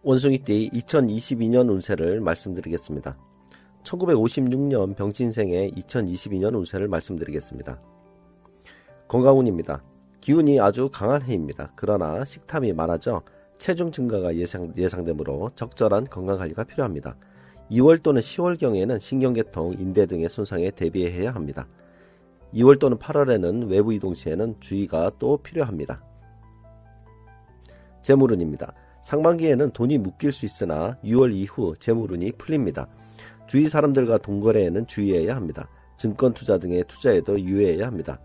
원숭이띠 2022년 운세를 말씀드리겠습니다. 1956년 병신생의 2022년 운세를 말씀드리겠습니다. 건강운입니다. 기운이 아주 강한 해입니다. 그러나 식탐이 많아져 체중 증가가 예상되므로 적절한 건강관리가 필요합니다. 2월 또는 10월경에는 신경계통, 인대 등의 손상에 대비해야 합니다. 2월 또는 8월에는 외부 이동 시에는 주의가 또 필요합니다. 재물운입니다. 상반기에는 돈이 묶일 수 있으나 6월 이후 재물운이 풀립니다. 주위 사람들과 돈거래에는 주의해야 합니다. 증권 투자 등의 투자에도 유의해야 합니다.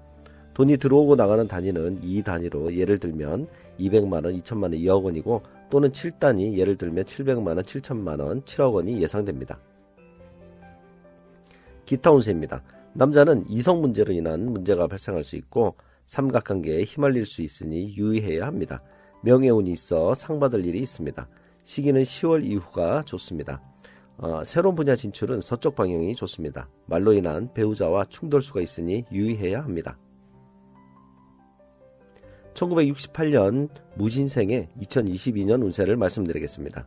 돈이 들어오고 나가는 단위는 2단위로 예를 들면 200만원, 2천만원, 2억 원이고 또는 7단위 예를 들면 700만원, 7천만원, 7억 원이 예상됩니다. 기타 운세입니다. 남자는 이성 문제로 인한 문제가 발생할 수 있고 삼각관계에 휘말릴 수 있으니 유의해야 합니다. 명예운이 있어 상 받을 일이 있습니다. 시기는 10월 이후가 좋습니다. 새로운 분야 진출은 서쪽 방향이 좋습니다. 말로 인한 배우자와 충돌수가 있으니 유의해야 합니다. 1968년 무신생의 2022년 운세를 말씀드리겠습니다.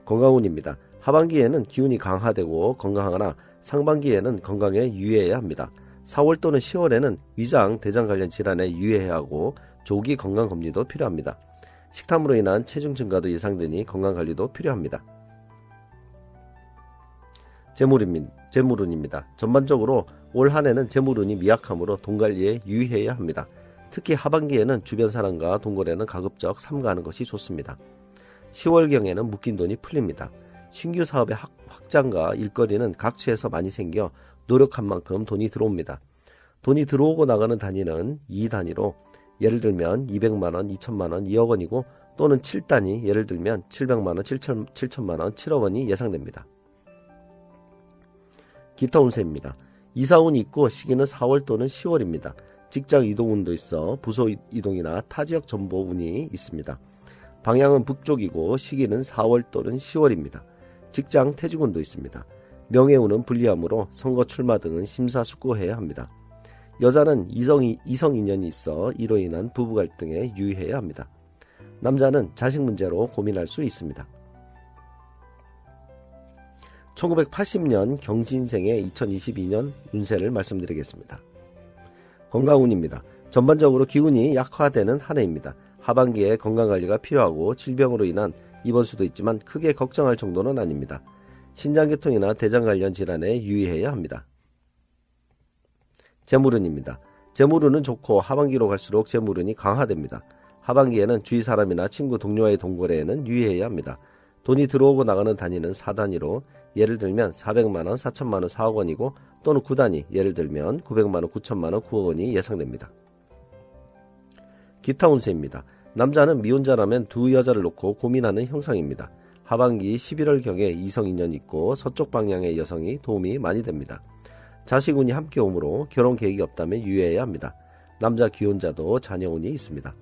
건강운입니다. 하반기에는 기운이 강화되고 건강하나 상반기에는 건강에 유의해야 합니다. 4월 또는 10월에는 위장, 대장 관련 질환에 유의해야 하고 조기 건강검진도 필요합니다. 식탐으로 인한 체중 증가도 예상되니 건강관리도 필요합니다. 재물운입니다. 전반적으로 올 한해는 재물운이 미약하므로 돈관리에 유의해야 합니다. 특히 하반기에는 주변 사람과 돈거래는 가급적 삼가하는 것이 좋습니다. 10월경에는 묶인 돈이 풀립니다. 신규 사업의 확장과 일거리는 각처에서 많이 생겨 노력한 만큼 돈이 들어옵니다. 돈이 들어오고 나가는 단위는 2단위로 예를 들면 200만원, 2천만원, 2억 원이고 또는 7단위 예를 들면 700만원, 7천만원, 7억 원이 예상됩니다. 기타 운세입니다. 이사운이 있고 시기는 4월 또는 10월입니다. 직장 이동운도 있어 부서 이동이나 타지역 전보운이 있습니다. 방향은 북쪽이고 시기는 4월 또는 10월입니다. 직장 퇴직운도 있습니다. 명예운은 불리하므로 선거 출마 등은 심사숙고해야 합니다. 여자는 이성 인연이 있어 이로 인한 부부 갈등에 유의해야 합니다. 남자는 자식 문제로 고민할 수 있습니다. 1980년 경신생의 2022년 운세를 말씀드리겠습니다. 건강운입니다. 전반적으로 기운이 약화되는 한 해입니다. 하반기에 건강관리가 필요하고 질병으로 인한 입원 수도 있지만 크게 걱정할 정도는 아닙니다. 신장계통이나 대장 관련 질환에 유의해야 합니다. 재물운입니다. 재물운은 좋고 하반기로 갈수록 재물운이 강화됩니다. 하반기에는 주위 사람이나 친구 동료와의 돈거래에는 유의해야 합니다. 돈이 들어오고 나가는 단위는 4단위로 예를 들면 400만원, 4천만원, 4억 원이고 또는 9단위 예를 들면 900만원, 9천만원, 9억 원이 예상됩니다. 기타 운세입니다. 남자는 미혼자라면 두 여자를 놓고 고민하는 형상입니다. 하반기 11월경에 이성 인연이 있고 서쪽 방향의 여성이 도움이 많이 됩니다. 자식운이 함께 오므로 결혼 계획이 없다면 유의해야 합니다. 남자 기혼자도 자녀운이 있습니다.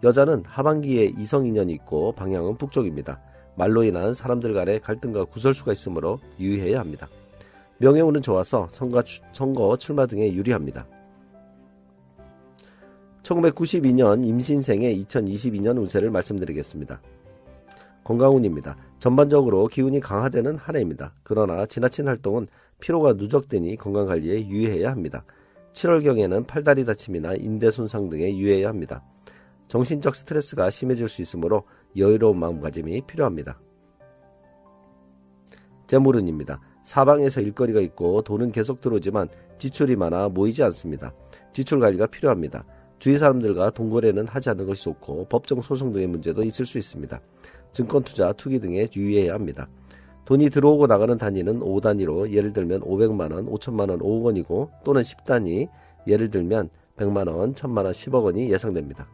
여자는 하반기에 이성 인연이 있고 방향은 북쪽입니다. 말로 인한 사람들 간의 갈등과 구설수가 있으므로 유의해야 합니다. 명예운은 좋아서 선거 출마 등에 유리합니다. 1992년 임신생의 2022년 운세를 말씀드리겠습니다. 건강운입니다. 전반적으로 기운이 강화되는 한 해입니다. 그러나 지나친 활동은 피로가 누적되니 건강관리에 유의해야 합니다. 7월경에는 팔다리 다침이나 인대 손상 등에 유의해야 합니다. 정신적 스트레스가 심해질 수 있으므로 여유로운 마음가짐이 필요합니다. 재물운입니다. 사방에서 일거리가 있고 돈은 계속 들어오지만 지출이 많아 모이지 않습니다. 지출 관리가 필요합니다. 주위 사람들과 돈거래는 하지 않는 것이 좋고 법정 소송 등의 문제도 있을 수 있습니다. 증권 투자, 투기 등에 유의해야 합니다. 돈이 들어오고 나가는 단위는 5단위로 예를 들면 500만원, 5천만원, 5억 원이고 또는 10단위 예를 들면 100만원, 1000만원, 10억 원이 예상됩니다.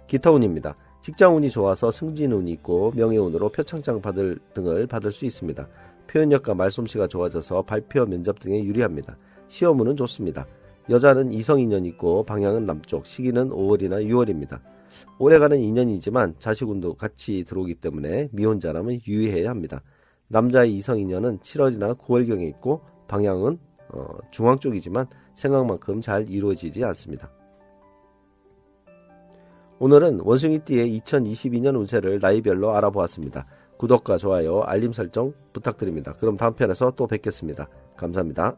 기타운입니다. 직장운이 좋아서 승진운이 있고 명예운으로 표창장 등을 받을 수 있습니다. 표현력과 말솜씨가 좋아져서 발표, 면접 등에 유리합니다. 시험운은 좋습니다. 여자는 이성 인연이 있고 방향은 남쪽, 시기는 5월이나 6월입니다. 오래가는 인연이지만 자식운도 같이 들어오기 때문에 미혼자라면 유의해야 합니다. 남자의 이성 인연은 7월이나 9월경에 있고 방향은 중앙 쪽이지만 생각만큼 잘 이루어지지 않습니다. 오늘은 원숭이띠의 2022년 운세를 나이별로 알아보았습니다. 구독과 좋아요, 알림 설정 부탁드립니다. 그럼 다음 편에서 또 뵙겠습니다. 감사합니다.